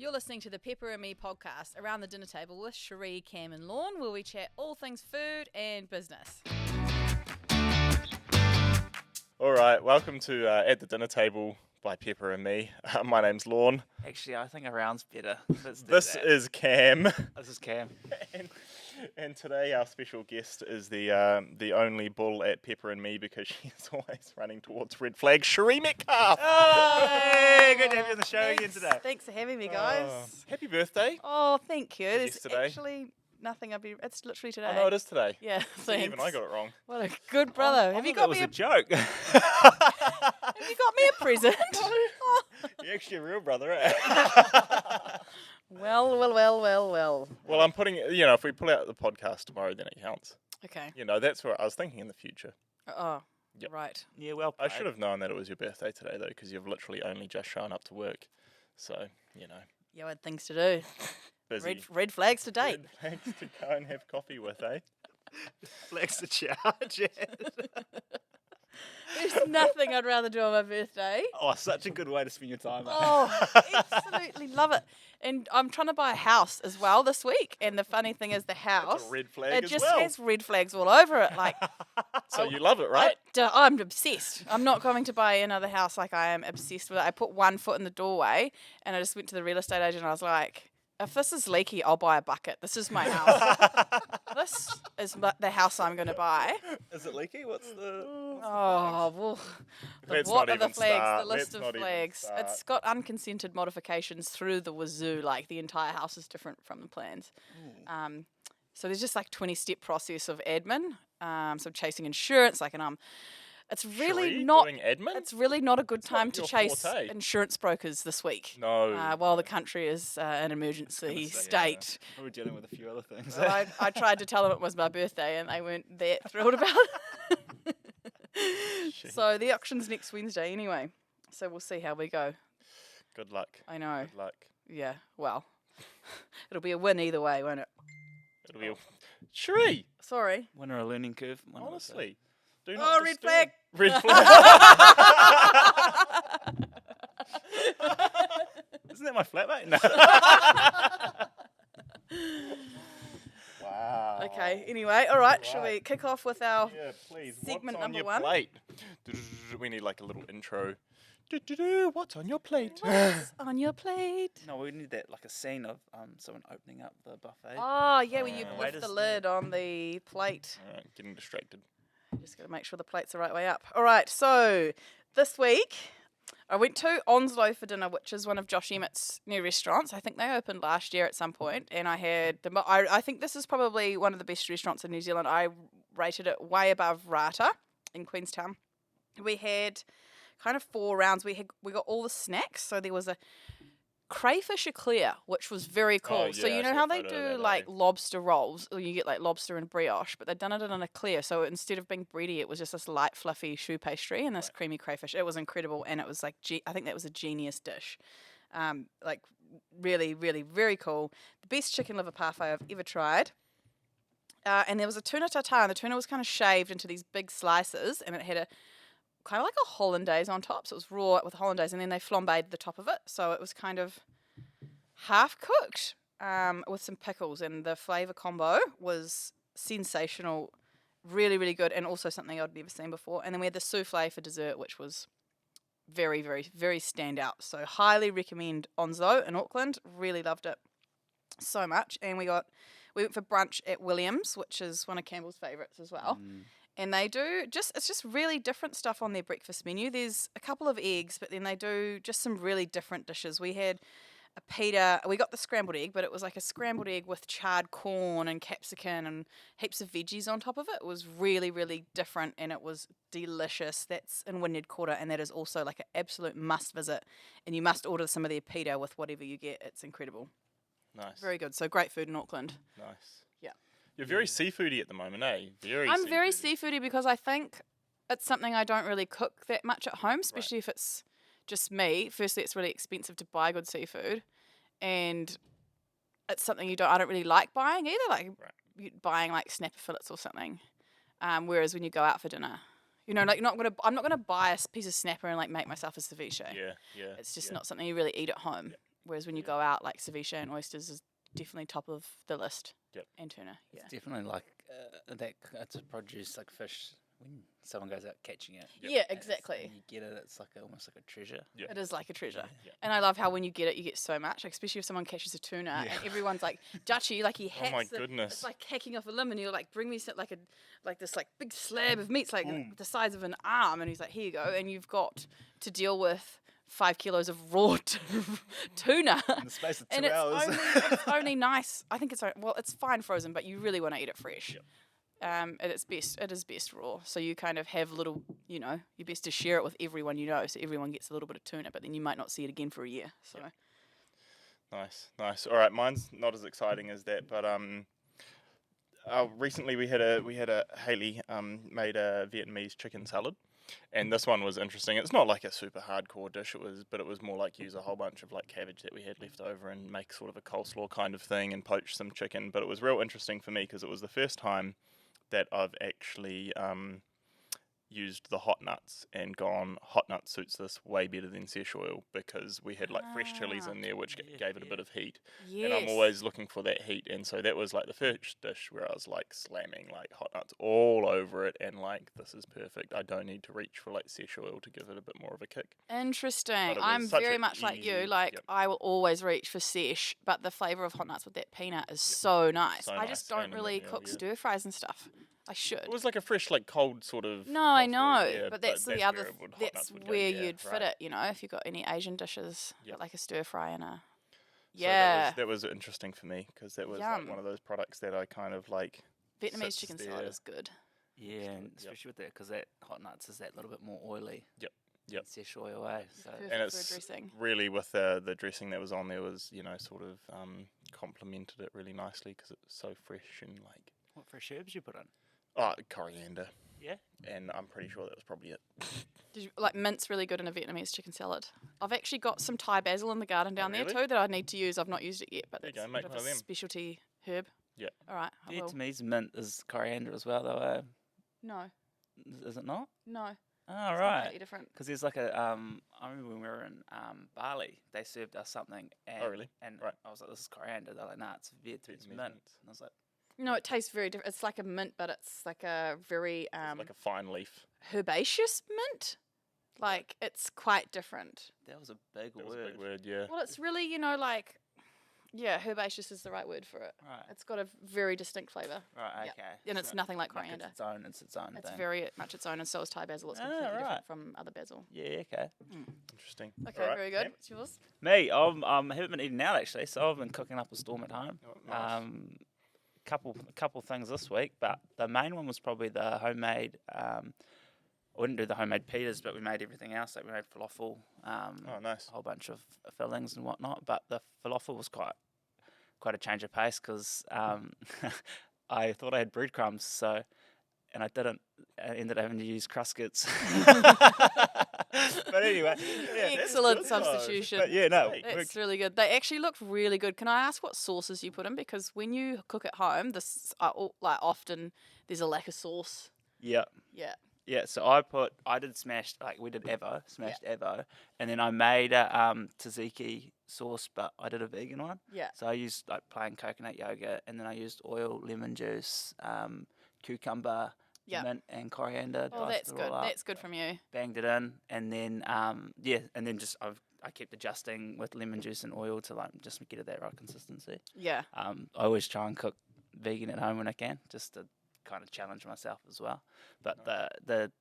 You're listening to the Pepper and Me podcast, Around the Dinner Table with Cherie, Cam and Lorne, where we chat all things food and business. All right, welcome to At the Dinner Table by Pepper and Me. My name's Lorne. Actually, I think Around's better. This is Cam. This is Cam. and today our special guest is the only bull at Pepper and Me because she's always running towards red flag, Cherie Metcalf. Hey, good to have you on the show again today. Thanks for having me, guys. Happy birthday. Oh, thank you. There's yesterday? Actually nothing. It's literally today. Oh, no, it is today. Yeah, See, thanks. even I got it wrong. What a good brother. Have you got me a joke? Have you got me a present? You're actually a real brother, eh? Well. Well, I'm putting, if we pull out the podcast tomorrow, then it counts. Okay. That's what I was thinking in the future. Oh, Yep. right. Yeah, well I played. should have known that it was your birthday today, though, because you've literally only just shown up to work. So, You had things to do. busy. Red flags to date. Red flags to go and have coffee with, eh? Flex the charge. There's nothing I'd rather do on my birthday. Oh, such a good way to spend your time. Mate. Oh, absolutely love it. And I'm trying to buy a house as well this week. And the funny thing is the house, That's a red flag it as just well. has red flags all over it. Like, So you love it, right? I'm obsessed. I'm not going to buy another house like I am obsessed with it. I put one foot in the doorway and I just went to the real estate agent and I was like, if this is leaky, I'll buy a bucket. This is my house. This is the house I'm going to buy. Is it leaky? What's the... Oh, well, Let's what not are the even flags? start. The list Let's of not even flags. start. It's got unconsented modifications through the wazoo. Like the entire house is different from the plans. So there's just like 20-step process of admin. So chasing insurance, it's really Cherie not. doing admin? It's really not a good not time to your chase forte. insurance brokers this week. No. While the country is an emergency state. We're dealing with a few other things. So I tried to tell them it was my birthday and they weren't that thrilled about it. So the auction's next Wednesday anyway. So we'll see how we go. Good luck. I know. Good luck. Yeah, well. It'll be a win either way, won't it? It'll be Cherie, Sorry. Winner a learning curve. one of the honestly. Do Oh, not red disturb. flag. Red flag. two. Isn't that my flatmate? No. Wow. Okay, anyway, all right, shall Right. we kick off with our Yeah, please. Segment What's on number your one? plate? We need like a little intro. What's on your plate? what's on your plate? No, we need that, like a scene of someone opening up the buffet. Oh, yeah, where you lift waiters, the yeah. lid on the plate. Alright, getting distracted. Just got to make sure the plate's the right way up. All right, so this week I went to Onslow for dinner, which is one of Josh Emmett's new restaurants. I think they opened last year at some point, and I had I think this is probably one of the best restaurants in New Zealand. I rated it way above Rata in Queenstown. We had kind of 4 rounds. We got all the snacks, so there was a crayfish eclair, which was very cool. Oh, So yeah, you I know saw how a they photo of do that, like eh? lobster rolls, or you get like lobster and brioche, but they'd done it in an eclair. So instead of being bready, it was just this light, fluffy choux pastry and this creamy crayfish. It was incredible, and it was like I think that was a genius dish. Like really, really, very cool. The best chicken liver parfait I've ever tried. And there was a tuna tartare, and the tuna was kind of shaved into these big slices, and it had a kind of like a hollandaise on top. So it was raw with hollandaise, and then they flambéed the top of it. So it was kind of half cooked with some pickles, and the flavour combo was sensational, really, really good, and also something I'd never seen before. And then we had the souffle for dessert, which was very, very, very standout. So highly recommend Onslow in Auckland. Really loved it so much. And we went for brunch at Williams, which is one of Campbell's favourites as well. And they do it's just really different stuff on their breakfast menu. There's a couple of eggs, but then they do just some really different dishes. We had a pita, we got the scrambled egg, but it was like a scrambled egg with charred corn and capsicum and heaps of veggies on top of it. It was really, really different, and it was delicious. That's in Wynyard Quarter, and that is also like an absolute must visit. And you must order some of their pita with whatever you get. It's incredible. Nice. Very good. So great food in Auckland. Nice. Yeah. You're very seafoody at the moment, eh? I'm very seafoody because I think it's something I don't really cook that much at home, especially if it's just me. Firstly, it's really expensive to buy good seafood, and it's something I don't really like buying either, like buying like snapper fillets or something. Whereas when you go out for dinner, like I'm not gonna buy a piece of snapper and like make myself a ceviche. Yeah, yeah. It's just not something you really eat at home. Whereas when you go out, like ceviche and oysters is definitely top of the list. Yep. And tuna. Yeah. It's definitely like it's a produce like fish when someone goes out catching it. Yeah, and exactly. and you get it, it's like almost like a treasure. Yeah. It is like a treasure. Yeah. And I love how when you get it, you get so much, like, especially if someone catches a tuna and everyone's like, Dutchy, like he hacks Oh my it. goodness. It's like hacking off a limb and you're like, bring me this like big slab of meat's like the size of an arm. And he's like, here you go. And you've got to deal with 5 kilos of raw tuna. In the space of 2 And hours. it's only nice. I think it's fine frozen, but you really want to eat it fresh. Yep. It is best raw. So you kind of have little, you're best to share it with everyone you know, so everyone gets a little bit of tuna, but then you might not see it again for a year. So Nice. All right, mine's not as exciting as that, but recently we had a Haley made a Vietnamese chicken salad, and this one was interesting. It's not like a super hardcore dish, but it was more like use a whole bunch of like cabbage that we had left over and make sort of a coleslaw kind of thing and poach some chicken. But it was real interesting for me because it was the first time that I've actually used the hot nuts and gone, hot nut suits this way better than sesh oil, because we had like fresh chilies in there which gave it a bit of heat. yes. And I'm always looking for that heat, and so that was like the first dish where I was like slamming like hot nuts all over it and like, this is perfect. I don't need to reach for like sesh oil to give it a bit more of a kick. Interesting. But it was I'm such very a much like you. easy- Like yep. I will always reach for sesh, but the flavour of hot nuts with that peanut is so nice. So I just nice, don't and really yeah, cook yeah. stir fries and stuff. I should. It was like a fresh like cold sort of. No, I coleslaw, know, yeah, but that's the where other. it would- hot That's nuts would go, where yeah, you'd fit right. it. If you've got any Asian dishes, Yep. like a stir fry and a. So Yeah, that was interesting for me because that was Yum. like one of those products that I kind of like. Vietnamese sits chicken there. salad is good. Yeah, and especially with that, because that hot nuts is that little bit more oily. Yep. Sesh oil, eh? So Perfect And for it's dressing. really with the dressing that was on there was sort of complemented it really nicely because it was so fresh and like what fresh herbs you put in? coriander, Yeah. and I'm pretty sure that was probably it. Did you, like mint's really good in a Vietnamese chicken salad. I've actually got some Thai basil in the garden down really? there too that I need to use. I've not used it yet, but There you it's go, a make bit of one of a them. specialty herb. Yeah. All right, I Yeah, will. to me, mint is coriander as well, though. No, Is it not? no. Oh, It's right. completely different. Because there's like a I remember when we were in Bali, they served us something, and really? and Right. I was like, "This is coriander." They're like, "Nah, it's Viet, it's Vietnamese mint." mint. And I was like, No, it tastes very different. It's like a mint, but it's like a very It's like a fine leaf. herbaceous mint. Like it's quite different. "That was a big That word." was a big word, yeah. Well, it's really like, yeah, herbaceous is the right word for it. Right. It's got a very distinct flavour. Right. Yeah. Okay. And it's So, nothing like like, coriander. It's its own It's thing. very much its own, and so is Thai basil. It's Ah, completely right. different from other basil. Yeah. Okay. Interesting. Okay, All right, very good. Cam? What's yours? Me, I haven't been eating out actually, so I've been cooking up a storm at home. Oh, nice. Couple things this week, but the main one was probably the homemade. I wouldn't do the homemade pitas, but we made everything else. Like we made falafel, Oh, nice. a whole bunch of fillings and whatnot. But the falafel was quite a change of pace because I thought I had breadcrumbs, and I didn't. I ended up having to use Cruskets. But anyway, yeah, that's Excellent good though. substitution. but yeah, no, Great. It's really good. They actually looked really good. Can I ask what sauces you put in? Because when you cook at home, often there's a lack of sauce. yeah. Yeah. Yeah, so I did smashed, like we did smashed Evo, and then I made a tzatziki sauce, but I did a vegan one. Yeah. So I used like plain coconut yogurt, and then I used oil, lemon juice, cucumber, Yeah. mint, and coriander. Oh, diced that's it good. all up, That's good from you. banged it in, and then and then just I kept adjusting with lemon juice and oil to like just get it that right consistency. Yeah. I always try and cook vegan at home when I can, just to kind of challenge myself as well. But the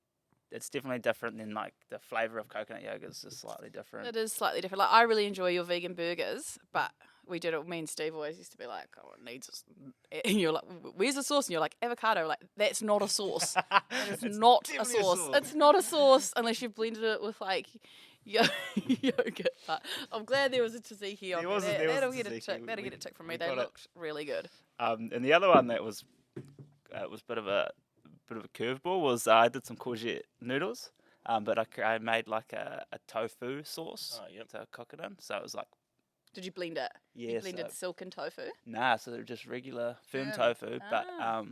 it's definitely different than like the flavour of coconut yogurt is just slightly different. It is slightly different. Like I really enjoy your vegan burgers, but we did it. Me and Steve always used to be like, "Oh, it needs." And you're like, "Where's the sauce?" And you're like, "Avocado." Like that's not a sauce. That is It's not a definitely a sauce. sauce. It's not a sauce unless you've blended it with like yogurt. But I'm glad there was a tzatziki on There was a- there. there was a That'll get a tzatziki. tick. That'll We- get a tick from we me. They got it. looked really good. And the other one that was a bit of a curveball was I did some courgette noodles, but I made like a tofu sauce Oh, yep. to cook it in. So it was like Did you blend it? yeah, You blended so- silken tofu. Nah, so they're just regular firm Firm. tofu. But Ah.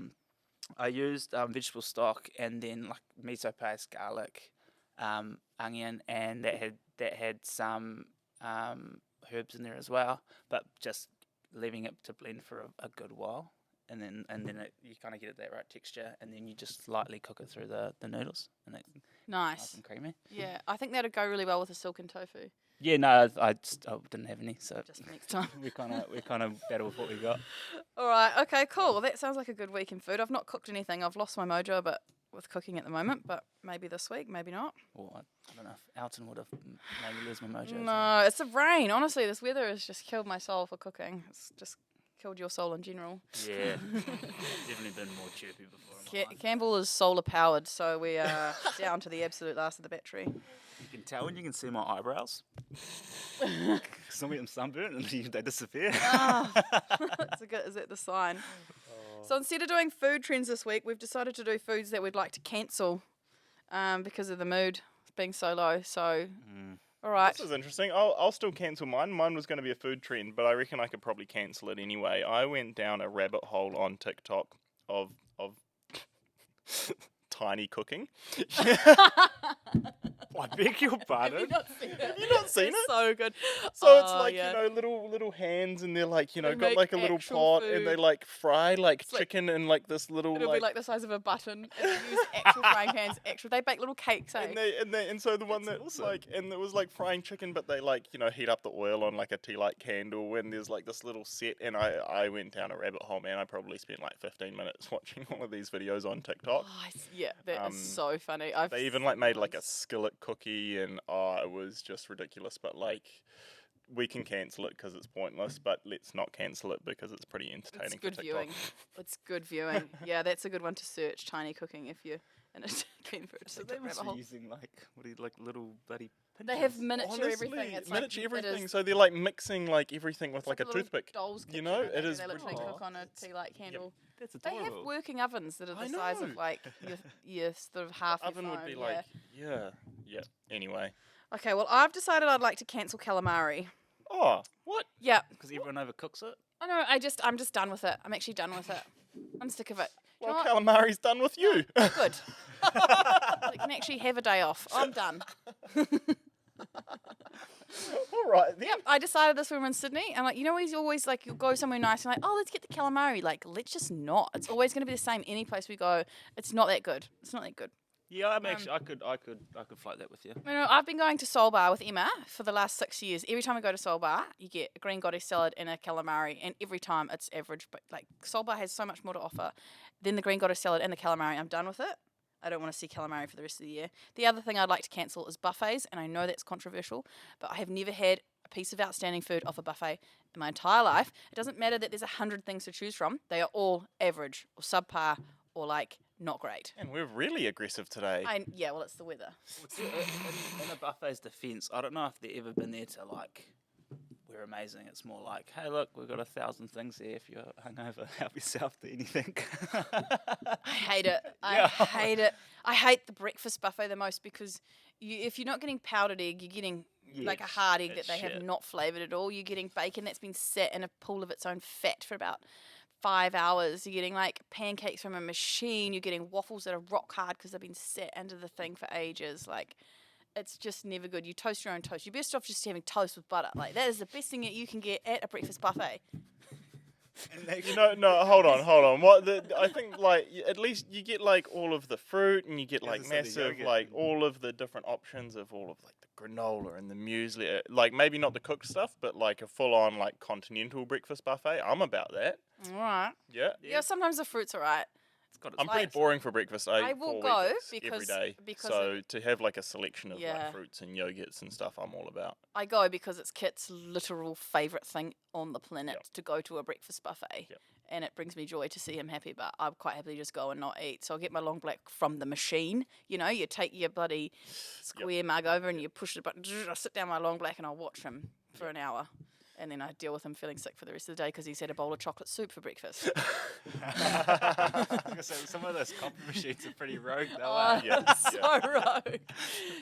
I used vegetable stock and then like miso paste, garlic, onion, and that had some herbs in there as well, but just leaving it to blend for a good while. And then you kind of get that right texture, and then you just lightly cook it through the noodles, and it's nice Nice. and creamy. Yeah, I think that'd go really well with a silken tofu. Yeah, no, I didn't have any, so Just for next time. we kind of battle with what we got. All right. Okay. Cool. Well, that sounds like a good week in food. I've not cooked anything. I've lost my mojo, but with cooking at the moment. But maybe this week, maybe not. Or I don't know if Alton would have made me lose my mojo. No, it's the rain. Honestly, this weather has just killed my soul for cooking. It's just killed your soul in general. Yeah, definitely been more chirpy before. Campbell is solar powered, so we are down to the absolute last of the battery. You can tell when you can see my eyebrows. Some of them sunburnt and they disappear. Is that the sign? So instead of doing food trends this week, we've decided to do foods that we'd like to cancel because of the mood being so low. So, all right. This is interesting. I'll still cancel mine. Mine was going to be a food trend, but I reckon I could probably cancel it anyway. I went down a rabbit hole on TikTok of tiny cooking. I beg your pardon. Have you not seen it? Have you not seen It's it? so good. So it's like, yeah. little hands, and they're like, They got make like a little actual pot, and they food. like fry like It's like- chicken in like this little It'll be like the size of a button. And they use actual frying pans. They bake little cakes, eh? and so the one that awesome. like, and it was like frying chicken, but they like, heat up the oil on like a tea light candle, and there's like this little set, and I went down a rabbit hole, man. I probably spent like 15 minutes watching all of these videos on TikTok. Yeah, that is so funny. They even like made like a skillet cookie, and it was just ridiculous. But like, we can cancel it because it's pointless, but let's not cancel it because it's pretty entertaining. It's good for TikTok. viewing. It's good viewing. Yeah, that's a good one to search. Tiny cooking if you're in a keen for a So TikTok they must rabbit be hole. using like little bloody pinches. They have miniature Honestly, everything. It's miniature like, everything. It is, So they're like mixing like everything with it's like a little toothpick. Doll's You kitchen, know, and it they is literally pretty- cook on a tea light candle. That's They adorable. have working ovens that are I the size know. of like your sort of half your Oven would be phone, like, yeah. yeah. Anyway. Okay, well I've decided I'd like to cancel calamari. Oh, what? Yeah. Because everyone overcooks it. I know. I'm just done with it. I'm actually done with it. I'm sick of it. Do you Well, know what? calamari's done with you. Good. I can actually have a day off. I'm done. All right. Then. Yep, I decided this when we were in Sydney. And like, he's always like, you'll go somewhere nice and like, oh, let's get the calamari. Like, let's just not. It's always going to be the same any place we go. It's not that good. It's not that good. Yeah, I'm actually, I could float that with you. I've been going to Soul Bar with Emma for the last 6 years. Every time we go to Soul Bar, you get a green goddess salad and a calamari, and every time it's average. But like Soul Bar has so much more to offer than the green goddess salad and the calamari. I'm done with it. I don't want to see calamari for the rest of the year. The other thing I'd like to cancel is buffets, and I know that's controversial, but I have never had a piece of outstanding food off a buffet in my entire life. It doesn't matter that there's 100 things to choose from. They are all average or subpar or like not great. And we're really aggressive today. Yeah, well, it's the weather. In a buffet's defence, I don't know if they've ever been there to like, we're amazing. It's more like, hey, look, we've got 1,000 things here. If you're hungover, help yourself to anything. I hate it. I hate it. I hate the breakfast buffet the most because if you're not getting powdered egg, you're getting like a hard egg that it's they have shit. not flavoured at all. You're getting bacon that's been set in a pool of its own fat for about 5 hours. You're getting like pancakes from a machine. You're getting waffles that are rock hard because they've been set under the thing for ages. Like, it's just never good. You toast your own toast. You're best off just having toast with butter. Like, that is the best thing that you can get at a breakfast buffet. No, hold on. What I think, like, at least you get like all of the fruit, and you get Yeah, like there's the massive, yogurt like and- all of the different options of all of like the granola and the muesli. Like maybe not the cooked stuff, but like a full-on like continental breakfast buffet. I'm about that. All right. Yeah. Yeah, sometimes the fruit's all right. It's got its I'm pretty Like- boring for breakfast. I will eat go Weetabix every because- day. because So to have like a selection of Yeah. like fruits and yogurts and stuff, I'm all about. I go because it's Kit's literal favourite thing on the planet to go to a breakfast buffet. Yep. And it brings me joy to see him happy, but I'd quite happily just go and not eat. So I'll get my long black from the machine. You know, you take your bloody square mug over and you push the button. I sit down my long black and I'll watch him for an hour. And then I deal with him feeling sick for the rest of the day because he's had a bowl of chocolate soup for breakfast. So some of those coffee machines are pretty rogue, though. Oh, Yeah, so rogue.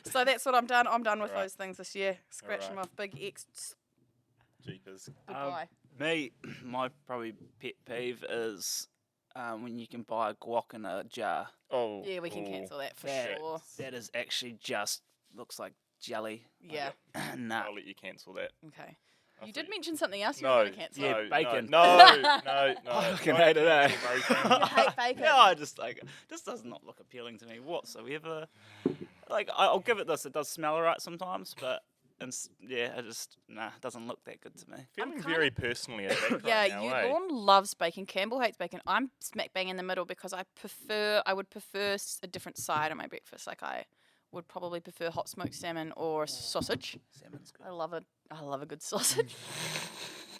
So that's what I'm done. I'm done with Alright. those things this year. Scratch them Alright. off. Big X. Jeepers. Goodbye. Me, my probably pet peeve is when you can buy guac in a jar. Oh. Yeah, we can cancel that for That- sure. That is actually just looks like jelly. Yeah. Nah. I'll let you cancel that. Okay. You did mention something else you No, were going to cancel. Yeah, no, bacon. No, no. I fucking Don't hate it, eh? cancel bacon. You hate bacon. Yeah, I just like this does not look appealing to me whatsoever. Like I'll give it this. It does smell alright sometimes, but yeah, it doesn't look that good to me. Feeling very personally attacked Yeah, right now, eh? Lorne loves bacon. Campbell hates bacon. I'm smack bang in the middle because I would prefer a different side on my breakfast. Like I would probably prefer hot smoked salmon or sausage. Salmon's good. I love a good sausage.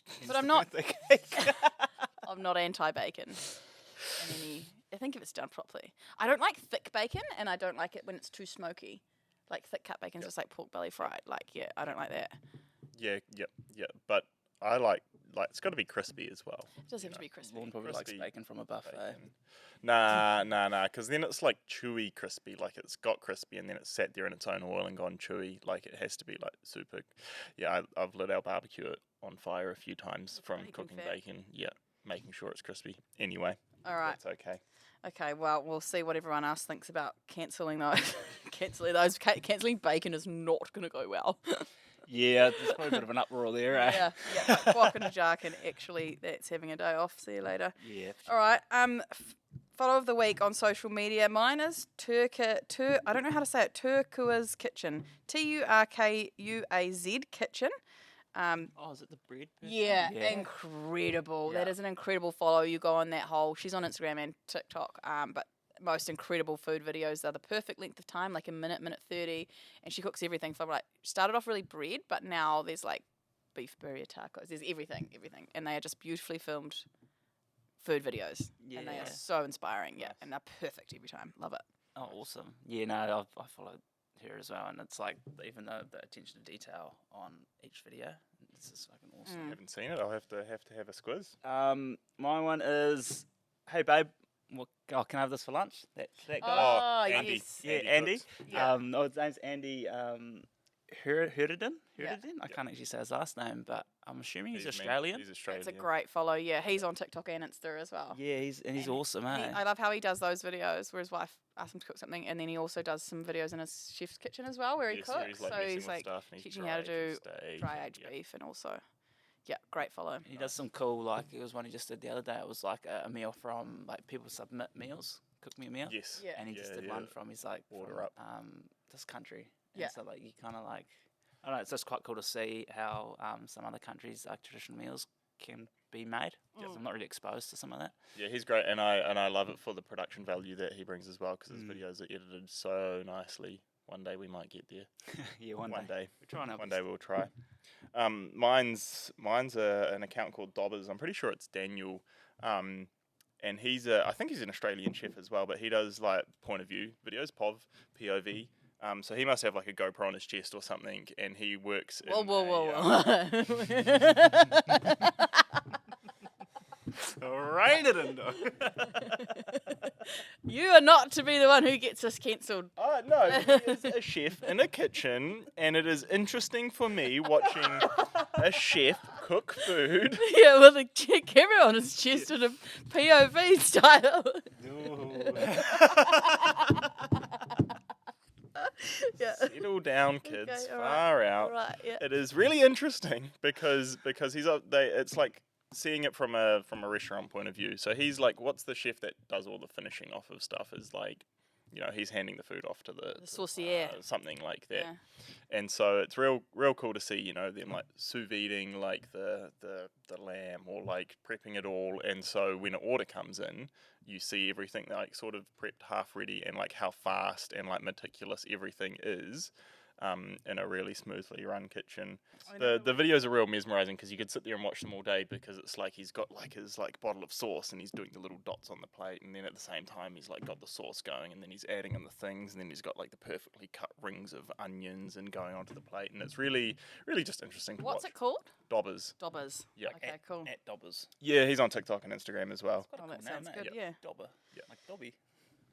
But Hence I'm the not. birthday cake. I'm not anti-bacon. I think if it's done properly. I don't like thick bacon, and I don't like it when it's too smoky. Like thick cut bacon's just like pork belly fried. Like yeah, I don't like that. Yeah. But I like it's got to be crispy as well. It does have to be crispy. Lorne probably likes Crispy bacon from a buffet. Bacon. Nah, because then it's like chewy crispy. Like it's got crispy and then it's sat there in its own oil and gone chewy. Like it has to be like super. Yeah, I've lit our barbecue on fire a few times from bacon cooking fat. bacon. Yeah, making sure it's crispy. Anyway, All right. that's okay. Okay. Well, we'll see what everyone else thinks about cancelling those. Cancelling bacon is not going to go well. Yeah, there's probably a bit of an uproar there, eh? yeah. Like, walk in a jar can actually. That's having a day off. See you later. Yeah. All right. Follow of the week on social media. Mine is I don't know how to say it. Turkuaz Kitchen. Turkuaz Kitchen. Oh, is it the bread person? Yeah, incredible. Yeah. That is an incredible follow. You go on that whole. She's on Instagram and TikTok. But most incredible food videos. They're the perfect length of time, like a minute 30, and she cooks everything from like started off really bread, but now there's like beef birria tacos. There's everything, and they are just beautifully filmed food videos, and they are Yeah. so inspiring. Yeah, and they're perfect every time. Love it. Oh, awesome. Yeah, no, I followed her as well, and it's like even though the attention to detail on each video, it's just fucking awesome. I haven't seen it. I'll have to have a squiz. My one is, hey babe, can I have this for lunch? That guy. Oh, Andy. yes. Yeah, Andy Andy. cooks. Yeah. No, his name's Andy Herdiden. Yeah. I can't actually say his last name, but I'm assuming he's He's Australian. He's Australian. It's a great follow. Yeah, he's on TikTok and Insta as well. Yeah, he's And awesome, eh? I love how he does those videos where his wife asks him to cook something, and then he also does some videos in his chef's kitchen as well where he Yeah, so cooks. he's, like, So messing he's with like stuff and he's teaching you how to do dry-aged steak dry and- aged yeah. beef, and also, yeah, great follow. He does some cool, like, it was one he just did the other day. It was like a meal from, like, people submit meals, cook me a meal. Yes. Yeah. And he just Yeah, did yeah. one from, he's like, Order from, up. this country. And Yeah. so, like, you kind of like, I don't know, it's just quite cool to see how some other countries, like, traditional meals can be made. Yes. I'm not really exposed to some of that. Yeah, he's great, and I love it for the production value that he brings as well, because his Mm. videos are edited so nicely. One day we might get there. Yeah, one One day. day. We're trying to One day we'll try. Mine's an account called Dobbers. I'm pretty sure it's Daniel. And I think he's an Australian chef as well, but he does like point of view videos, POV. So he must have like a GoPro on his chest or something, and he works. Whoa, in whoa. Rain it in, though. You are not to be the one who gets us cancelled. No, he is a chef in a kitchen, and it is interesting for me watching a chef cook food. Yeah, with a camera on his chest in a POV style. Yeah. Settle down, kids. Okay, Far out. Right, yeah. It is really interesting because it's like seeing it from a restaurant point of view. So he's like, what's the chef that does all the finishing off of stuff? Is like, he's handing the food off to the saucier. something like that. Yeah. And so it's real cool to see, them like sous videing like the lamb or like prepping it all. And so when an order comes in, you see everything like sort of prepped, half ready, and like how fast and like meticulous everything is. In a really smoothly run kitchen. The videos are real mesmerizing because you could sit there and watch them all day, because it's like he's got like his like bottle of sauce and he's doing the little dots on the plate, and then at the same time he's like got the sauce going, and then he's adding in the things, and then he's got like the perfectly cut rings of onions and going onto the plate, and it's really just interesting to What's watch. it called? Dobbers. Dobbers. Yeah. Okay, cool. At Dobbers. Yeah, he's on TikTok and Instagram as well. Oh, that sounds good, yeah. Dobber. Yeah. Like Dobby.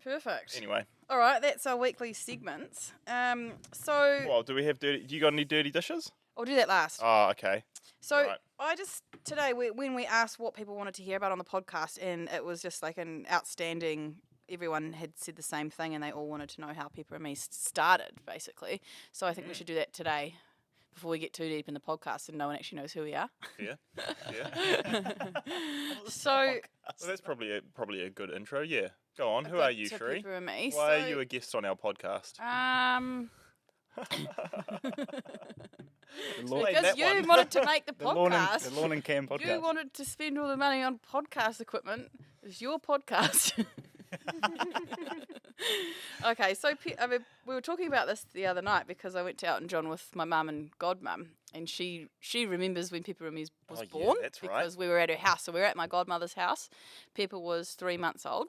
Perfect. Anyway, All right, that's our weekly segments. So well, do you got any dirty dishes? I'll do that last. Oh, okay. So Right. I just today when we asked what people wanted to hear about on the podcast, and it was just like an outstanding. Everyone had said the same thing, and they all wanted to know how Pepper and Me started, basically. So I think we should do that today, before we get too deep in the podcast and no one actually knows who we are. Yeah. Yeah. So, Well, that's probably a good intro. Yeah. Go on. Who are you, to Cherie? Pepper and me. Why are you a guest on our podcast? Explain Because that you one. wanted to make the The Lorne podcast. the Lorne and Cam podcast. You wanted to spend all the money on podcast equipment. It's your podcast. Okay, so we were talking about this the other night because I went to Elton John with my mum and godmum, and she remembers when Pepper was Oh, yeah, born that's right. because we were at her house. So we were at my godmother's house. Pepper was 3 months old,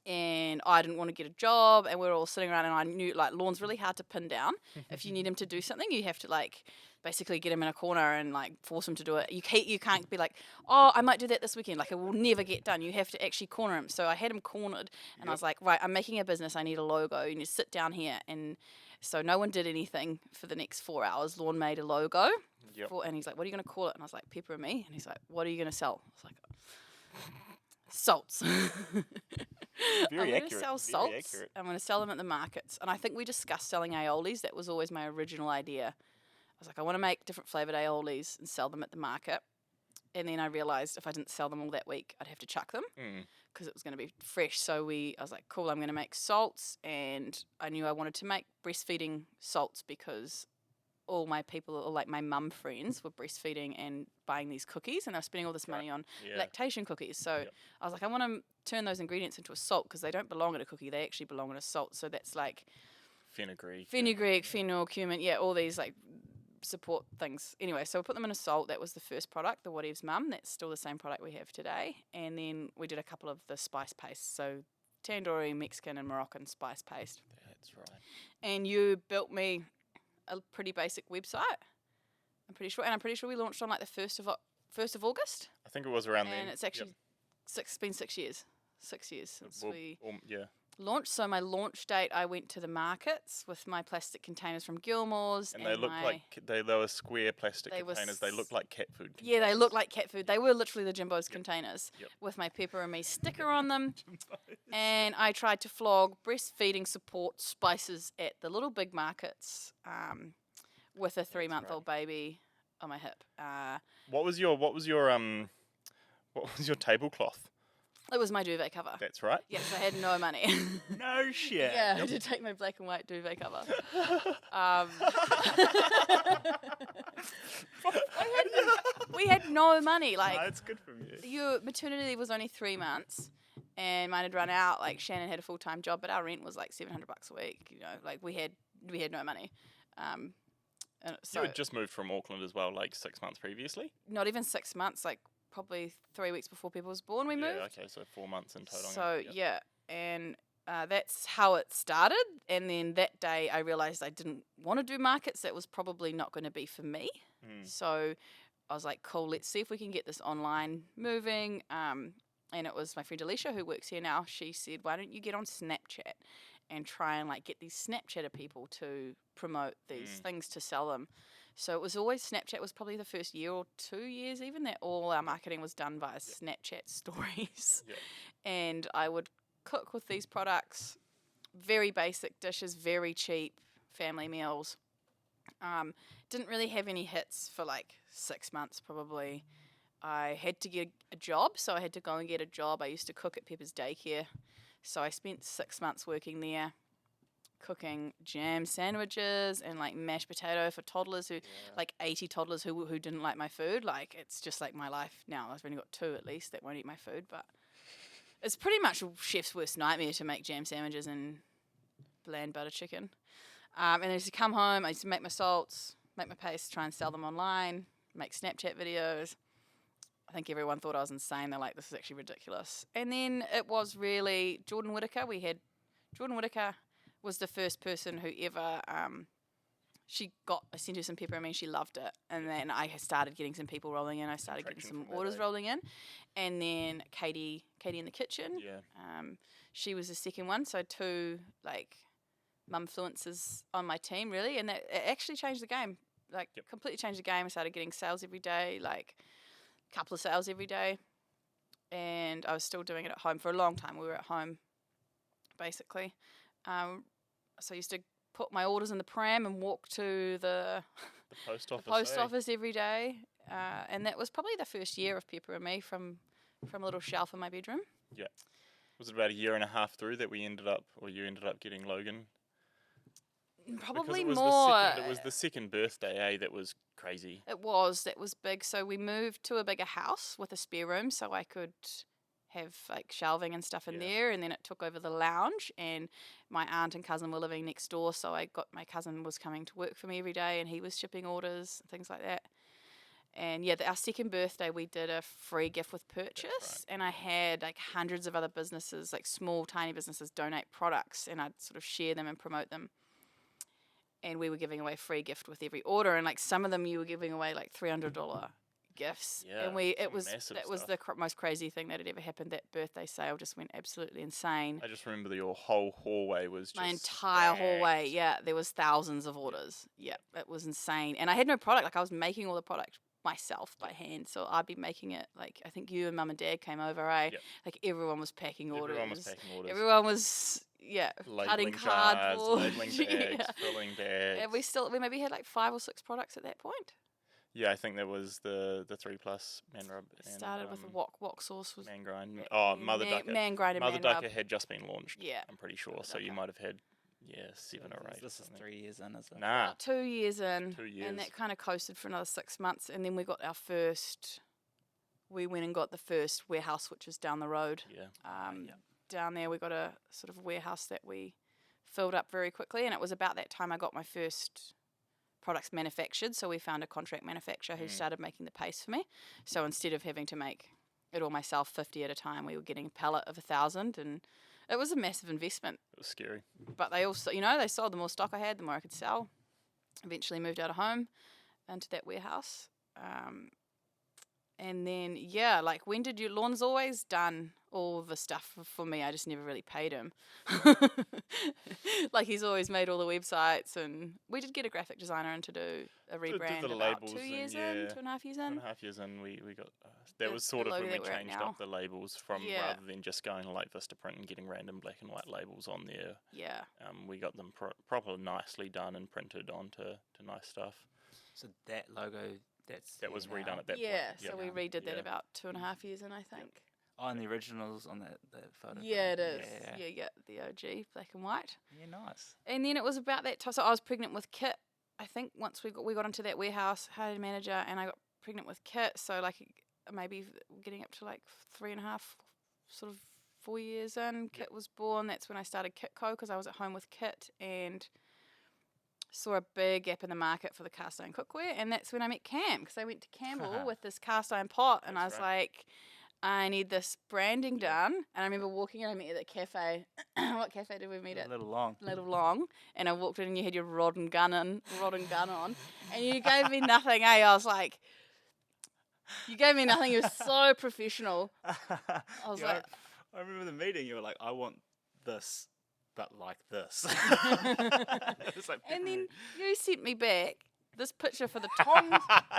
and I didn't want to get a job, and we were all sitting around, and I knew like Lorne's really hard to pin down. If you need him to do something, you have to like basically get him in a corner and like force him to do it. You can't be like, oh, I might do that this weekend. Like it will never get done. You have to actually corner him. So I had him cornered, and I was like, right, I'm making a business. I need a logo. You need to sit down here. And so no one did anything for the next 4 hours. Lorne made a logo, Yep. and he's like, what are you going to call it? And I was like, Pepper and Me. And he's like, what are you going to sell? I was like, salts. Very I'm going to accurate. sell Very salts. accurate. I'm going to sell them at the markets. And I think we discussed selling aiolis. That was always my original idea. I was like, I want to make different flavoured aiolis and sell them at the market. And then I realised if I didn't sell them all that week, I'd have to chuck them because it was going to be fresh. So I was like, cool, I'm going to make salts. And I knew I wanted to make breastfeeding salts because all my people, or like my mum friends, were breastfeeding and buying these cookies, and they were spending all this money on Yeah. lactation cookies. So I was like, I want to turn those ingredients into a salt because they don't belong in a cookie; they actually belong in a salt. So that's like Fenugreek. fennel, cumin, all these like support things. Anyway, so we put them in a salt. That was the first product, the Whatevs Mum. That's still the same product we have today. And then we did a couple of the spice pastes, so tandoori, Mexican, and Moroccan spice paste. That's right. And you built me a pretty basic website. I'm pretty sure we launched on like the 1st of August. I think it was around then. And it's actually it's been 6 years. 6 years since we yeah. launched. So my launch date, I went to the markets with my plastic containers from Gilmore's. And they looked like they were square plastic They were containers. They looked like cat food. Yeah, they looked like cat food. They were literally the Jimbo's containers Yep. with my Pepper and Me sticker on them. And I tried to flog breastfeeding support spices at the little big markets with a 3-month-old baby on my hip. What was your tablecloth? It was my duvet cover. That's right. Yes, I had no money. No shit. Yeah, I had to take my black and white duvet cover. We had no money. Like, It's good from you. your maternity leave was only 3 months, and mine had run out. Like Shannon had a full-time job, but our rent was like $700 a week. You know, like we had no money. And so You had just moved from Auckland as well, like 6 months previously. not even 6 months. Like probably 3 weeks before Pepper was born, we moved. Yeah. Okay. So 4 months in total. So Yep. and that's how it started. And then that day, I realized I didn't want to do markets. That was probably not going to be for me. So I was like, cool, let's see if we can get this online moving. And it was my friend Alicia, who works here now. She said, why don't you get on Snapchat and try and like get these Snapchatter people to promote these things to sell them. So it was always Snapchat was probably the first year or 2 years even that all our marketing was done via Snapchat stories. Yep. And I would cook with these products, very basic dishes, very cheap family meals. Didn't really have any hits for like 6 months probably. I had to get a job, so I had to go and get a job. I used to cook at Pepper's daycare. So I spent 6 months working there, cooking jam sandwiches and like mashed potato for toddlers like 80 toddlers who didn't like my food. Like it's just like my life now. I've only got 2 at least that won't eat my food, but it's pretty much a chef's worst nightmare to make jam sandwiches and bland butter chicken. And I used to come home, I used to make my salts, make my paste, try and sell them online, make Snapchat videos. I think everyone thought I was insane. They're like, this is actually ridiculous. And then it was really Jordan Whittaker. Jordan Whittaker was the first person who ever, I sent her some Pepper and Me, she loved it. And then I started getting some people rolling in. I started getting some orders rolling in. And then Katie in the kitchen. Yeah. She was the second one. So 2 like mumfluencers on my team really. And that it actually changed the game. Like completely changed the game. I started getting sales every day, like a couple of sales every day. And I was still doing it at home for a long time. We were at home basically. So I used to put my orders in the pram and walk to the The post office. Post eh? office every day, and that was probably the first year of Pepper and Me from a little shelf in my bedroom. Yeah. Was it about a year and a half through that you ended up getting Logan? Probably Because more. It was the second birthday, that was crazy. That was big. So we moved to a bigger house with a spare room, so I could have like shelving and stuff in Yeah. there. And then it took over the lounge, and my aunt and cousin were living next door, so my cousin was coming to work for me every day, and he was shipping orders and things like that. And yeah, our second birthday, we did a free gift with purchase, and I had like hundreds of other businesses, like small, tiny businesses, donate products, and I'd sort of share them and promote them. And we were giving away free gift with every order, and like some of them you were giving away like $300 gifts. Yeah, And that was stuff. the most crazy thing that had ever happened. That birthday sale just went absolutely insane. I just remember your whole hallway was just My entire hallway, packed. yeah, there was thousands of orders. Yeah, it was insane. And I had no product. Like I was making all the product myself by hand. So I'd be making it like I think you and Mum and Dad came over, eh? Yep. Like everyone was packing orders. Everyone was Cutting labeling cardboard. labeling bags, Yeah. filling bags. And we maybe had like 5 or 6 products at that point. Yeah, I think there was the 3+ man rub. It started with the wok sauce was man grind. Oh, Mother Ducker. Man grind and Mother man Ducker rub. had just been launched. Yeah. I'm pretty sure. Mother So you Ducker. might have had 7 or 8. This is 3 years in, is it? Nah. About 2 years in. 2 years. And that kind of coasted for another 6 months, and then we got our first. We went and got the first warehouse, which is down the road. Yeah. Down there, we got a sort of warehouse that we filled up very quickly, and it was about that time I got my first products manufactured. So we found a contract manufacturer who started making the paste for me. So instead of having to make it all myself 50 at a time, we were getting a pallet of 1,000, and it was a massive investment. It was scary. But they also, they sold the more stock I had, the more I could sell. Eventually moved out of home into that warehouse. And then, like, when did you... Lorne's always done all the stuff for me. I just never really paid him. Like, he's always made all the websites, and we did get a graphic designer in to do a rebrand the about labels 2 years and, in, yeah, 2.5 years in. 2.5 years in, we got... that The- was sort the of when logo we that we're at changed now. up the labels from Yeah. rather than just going like Vistaprint and getting random black and white labels on there. Yeah. We got them proper nicely done and printed onto nice stuff. So that logo, That was redone at that point. Yeah, so Yep. we redid that Yeah. about 2.5 years in, I think. Oh, and the originals on that photo. Yeah, it frame. is. Yeah, the OG, black and white. Yeah, nice. And then it was about that time. So I was pregnant with Kit. I think once we got into that warehouse, hired a manager, and I got pregnant with Kit. So like maybe getting up to like 3.5, sort of 4 years in, Kit was born. That's when I started Kitco because I was at home with Kit and saw a big gap in the market for the cast iron cookware. And that's when I met Cam because I went to Campbell with this cast iron pot, and I was like, I need this branding done. And I remember walking in, I met you at the cafe. What cafe did we meet at? Little long. Little Long. And I walked in and you had your rod and gun on. And you gave me nothing, eh? I was like, you gave me nothing. You were so professional. I was like, I remember the meeting. You were like, I want this, but like this. It's like and then pepperoni. you sent me back this picture for the tong.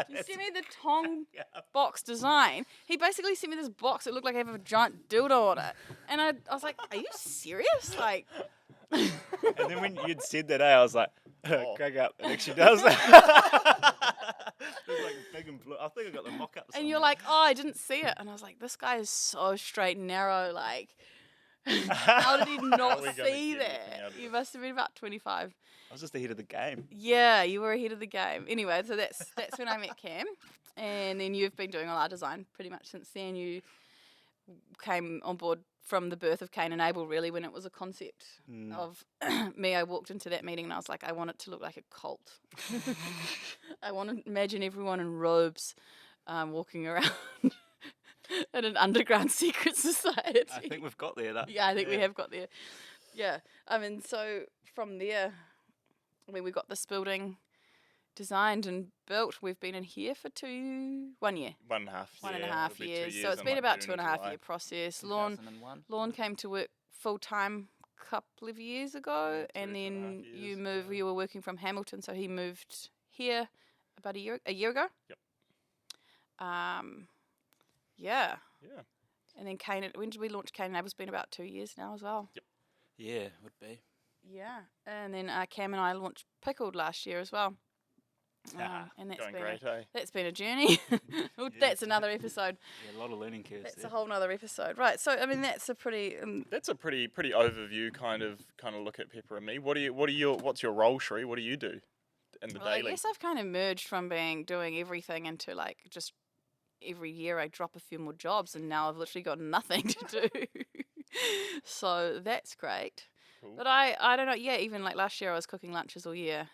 You sent me the tong box design. He basically sent me this box that looked like I have a giant dildo on it. And I was like, are you serious? Like... And then when you'd said that, I was like, crack up. It actually does. It was like big and blue. I think I got the mock-up. And you're like, oh, I didn't see it. And I was like, this guy is so straight and narrow. Like, how did he not we gonna see get anything out that? of You it? must have been about 25. I was just ahead of the game. Yeah, you were ahead of the game. Anyway, so that's when I met Cam. And then you've been doing all our design pretty much since then. You came on board from the birth of Cain and Abel, really, when it was a concept of me. I walked into that meeting and I was like, I want it to look like a cult. I want to imagine everyone in robes walking around in an underground secret society. I think we've got there, though. Yeah, I think we have got there. Yeah. I mean, so from there, we got this building designed and built. We've been in here for 1 year. 1.5. 1.5 it'll be 2 years. So in, it's been like, about June or 2.5 July. year process. Lorne 2001. came to work full time a couple of years ago, Yeah, and 2.5 then you years, moved. yeah. You were working from Hamilton, so he moved here about a year ago. Yep. Yeah. Yeah. And then Kane. When did we launch Kane and Abel? It's been about 2 years now as well. Yeah, would be. Yeah. And then Cam and I launched Pickled last year as well. And that's Going been great, eh? that's been a journey. Well, that's another episode. Yeah, a lot of learning curves That's there. a whole nother episode, right? So I mean, that's a pretty. That's a pretty overview kind of look at Pepper and Me. What's your role, Cherie? What do you do in the Well, I daily? guess I've kind of merged from doing everything into like just every year I drop a few more jobs, and now I've literally got nothing to do. So that's great. Cool. But I don't know. Yeah, even like last year I was cooking lunches all year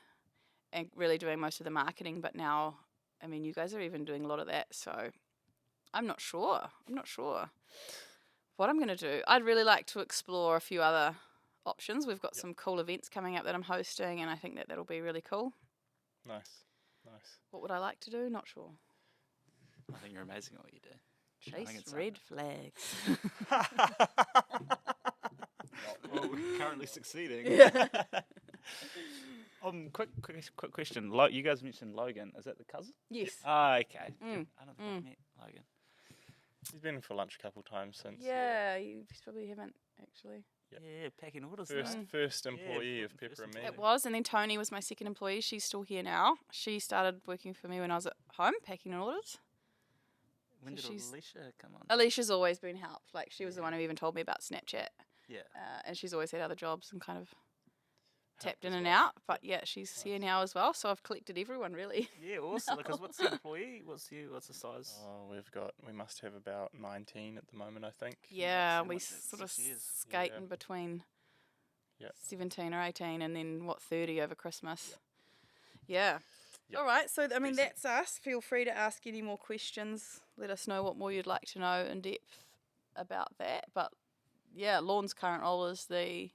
and really doing most of the marketing. But now, I mean, you guys are even doing a lot of that. So I'm not sure. What I'm going to do. I'd really like to explore a few other options. We've got some cool events coming up that I'm hosting, and I think that'll be really cool. Nice. What would I like to do? Not sure. I think you're amazing at what you do. I think Chase it's, red flags. Well, we're currently succeeding. Yeah. Quick question. You guys mentioned Logan. Is that the cousin? Yes. Ah, okay. Mm. I don't think I've met Logan. He's been in for lunch a couple times since. Yeah, you probably haven't actually. Yep. Yeah, packing orders. First employee of first Pepper and Me. It was, and then Tony was my second employee. She's still here now. She started working for me when I was at home, packing orders. When So did she's- Alicia come on? Alicia's always been helped. Like, she was the one who even told me about Snapchat. Yeah. And she's always had other jobs and kind of tapped in as and well. out. But yeah, she's here now as well. So I've collected everyone, really. Yeah, awesome. Because what's the employee? What's the size? Oh, we must have about 19 at the moment, I think. Yeah, so we much, sort of 6 years. skate Yeah. in between Yeah. 17 or 18 and then, 30 over Christmas. Yeah. Yep. All right. So, I mean, Decent. that's us. Feel free to ask any more questions. Let us know what more you'd like to know in depth about that. But, yeah, Lorne's current role is the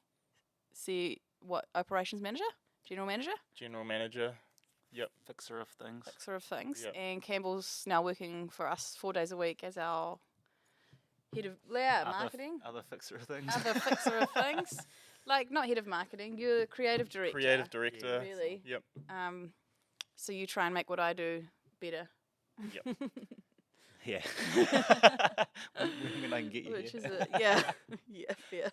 operations manager, general manager, General manager. Yep. Fixer of things. that sort of things. Yep. And Campbell's now working for us 4 days a week as our head of marketing. Other fixer of things. Other fixer of things. Like, not head of marketing, you're creative director. Creative director. Really. Yep. So you try and make what I do better. Yep. Yeah. when I can get you Which here. is it? Yeah. Yeah, fair.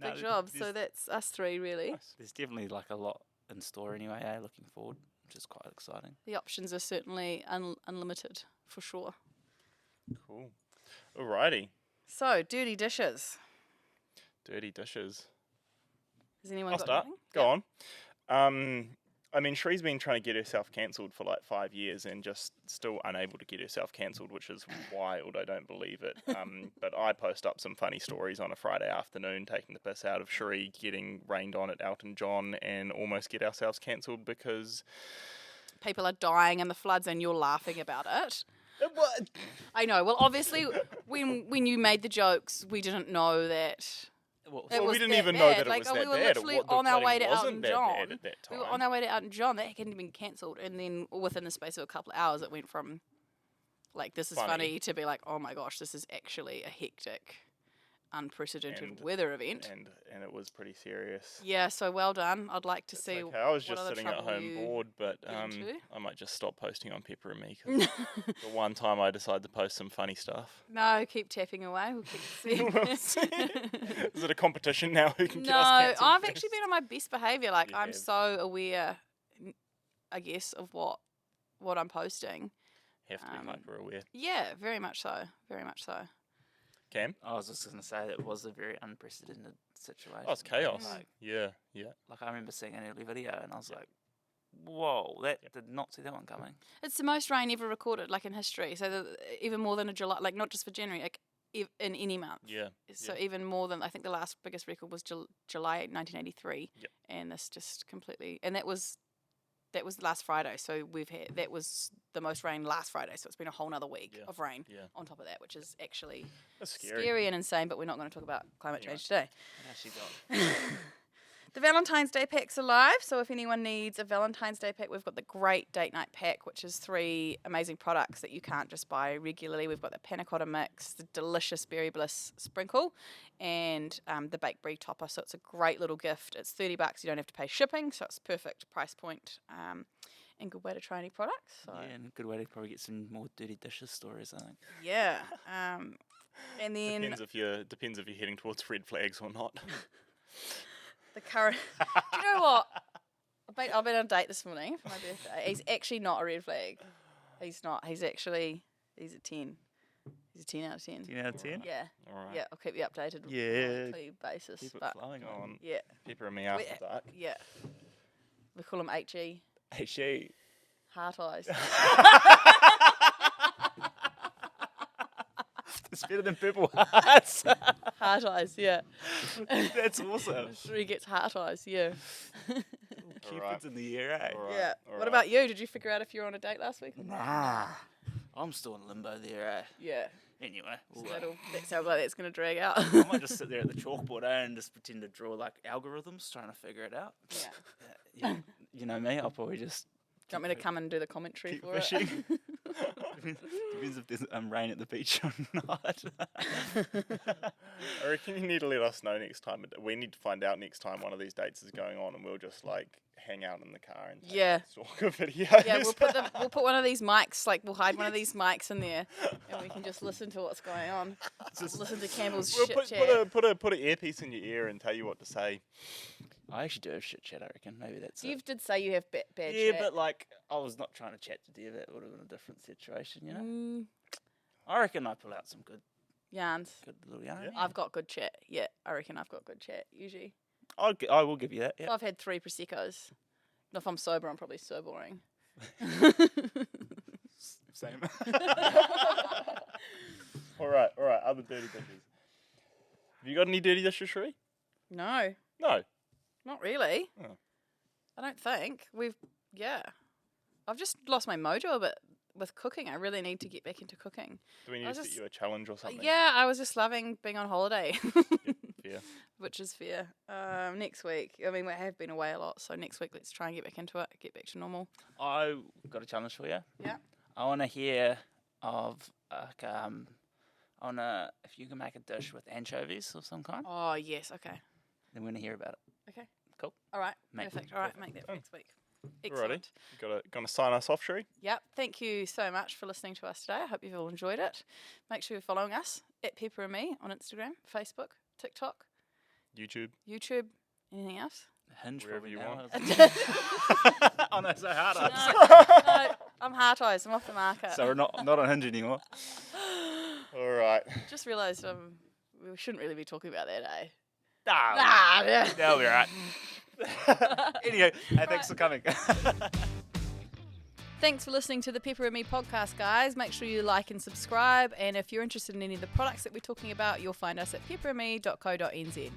No, Big job. So there's- that's us three, really. Nice. There's definitely like a lot in store anyway, looking forward, which is quite exciting. The options are certainly unlimited, for sure. Cool. Alrighty. So, dirty dishes. Dirty dishes. Has anyone I'll got start. anything? Go on. I mean, Cherie's been trying to get herself cancelled for like 5 years and just still unable to get herself cancelled, which is wild. I don't believe it. But I post up some funny stories on a Friday afternoon, taking the piss out of Cherie getting rained on at Elton John and almost get ourselves cancelled because People are dying in the floods and you're laughing about it. what? I know. Well, obviously, when you made the jokes, we didn't know that Well, it Well, was we didn't that even know bad. that it Like, was oh, that we were bad. literally The on our way flooding to wasn't Elton that John. bad at that We were time. on our way to Elton John. That hadn't been cancelled, and then within the space of a couple of hours, it went from like this is Funny. funny to be like, oh my gosh, this is actually a hectic, unprecedented And- weather event. And it was pretty serious. Yeah, so well done. I'd like to It's see. okay. I was what just other sitting at trouble home you bored, but get into. I might just stop posting on Pepper and Me 'cause the one time I decide to post some funny stuff. No, keep tapping away. We'll keep seeing. We'll see. Is it a competition now? Who can No, get us cancelled I've first? actually been on my best behaviour. Like, You I'm have. so aware, I guess, of what I'm posting. Have to be hyper aware. Yeah, very much so. Very much so. Cam? I was just going to say that it was a very unprecedented situation. Oh, it's chaos. Like, Yeah. like I remember seeing an early video and I was like, whoa, did not see that one coming. It's the most rain ever recorded, like in history. So even more than a July, like not just for January, like in any month. Yeah. So even more than, I think the last biggest record was July 1983. Yep. And this just completely, and that was last Friday. So that was the most rain last Friday. So it's been a whole nother week Yeah. of rain Yeah. on top of that, which is actually That's scary. scary and insane, but we're not going to talk about climate Anyway. change today. What else you got? The Valentine's Day pack's alive, so if anyone needs a Valentine's Day pack, we've got the great date night pack, which is 3 amazing products that you can't just buy regularly. We've got the panna cotta mix, the delicious berry bliss sprinkle, and the baked brie topper. So it's a great little gift. It's $30. You don't have to pay shipping, so it's perfect price point and good way to try any products. So Yeah, and a good way to probably get some more dirty dishes stories, I think. yeah. And then Depends if you're heading towards red flags or not. the current. Do you know what? I've been on a date this morning for my birthday. He's actually not a red flag. He's not. He's a 10. He's a 10 out of 10. 10 out of 10? Yeah. All right. Yeah, I'll keep you updated on Yeah. a weekly basis. Keep it But flowing on. yeah. Pepper and me after We- dark. Yeah. We call him HE. Hey, she. Heart eyes. It's better than purple hearts. Heart eyes, yeah. That's awesome. He gets heart eyes, yeah. Cupid's in the air, eh? All right. Yeah. all What right. about you? Did you figure out if you were on a date last week? Nah. I'm still in limbo there, eh? Yeah. Anyway, So we'll, that sounds like that's going to drag out. I might just sit there at the chalkboard and just pretend to draw like algorithms, trying to figure it out. Yeah. Yeah, you know me, I'll probably just Do you want me to come and do the commentary keep for fishing. it? Depends if there's rain at the beach or not. I reckon you need to let us know next time. We need to find out next time one of these dates is going on, and we'll just like hang out in the car and Yeah. stalk a video. Yeah, we'll put one of these mics, like we'll hide one of these mics in there, and we can just listen to what's going on. Just- Listen to Campbell's We'll shit put chat. an earpiece in your ear and tell you what to say. I actually do have shit chat, I reckon. Maybe that's You it. did say you have bad Yeah, chat. but like, I was not trying to chat to Dev. That would have been a different situation, you know? Mm, I reckon I pull out some good yarns. little yarn. Yeah. I've got good chat. Yeah, I reckon I've got good chat usually. I will give you that, If yeah. I've had 3 Prosecco's. And if I'm sober, I'm probably so boring. Same. All right. Other dirty dishes. Have you got any dirty dishes, Cherie? No, No. not really. Oh. I don't think. I've just lost my mojo a bit with cooking. I really need to get back into cooking. Do we need I to set just- you a challenge or something? Yeah, I was just loving being on holiday. Fair. Which is fair. Next week, I mean, we have been away a lot, so next week let's try and get back into it, get back to normal. I got a challenge for you. Yeah. I want to hear of, like, if you can make a dish with anchovies of some kind, Oh, yes, okay. then we're going to hear about it. Okay. Cool. All right, Make- perfect. All right, make that for next week. Alrighty. Excellent. Gonna sign us off, Cherie? Yep, thank you so much for listening to us today. I hope you've all enjoyed it. Make sure you're following us at Pepper and Me on Instagram, Facebook, TikTok, YouTube. YouTube, anything else? Hinge Wherever probably you now. want. Oh no, so hard. No, I'm heart eyes. I'm off the market. So we're not on Hinge anymore. All right. Just realised we shouldn't really be talking about that, eh? Nah, yeah. that'll be right. Anyway, hey, thanks for coming. Thanks for listening to the Pepper and Me podcast, guys. Make sure you like and subscribe. And if you're interested in any of the products that we're talking about, you'll find us at pepperandme.co.nz.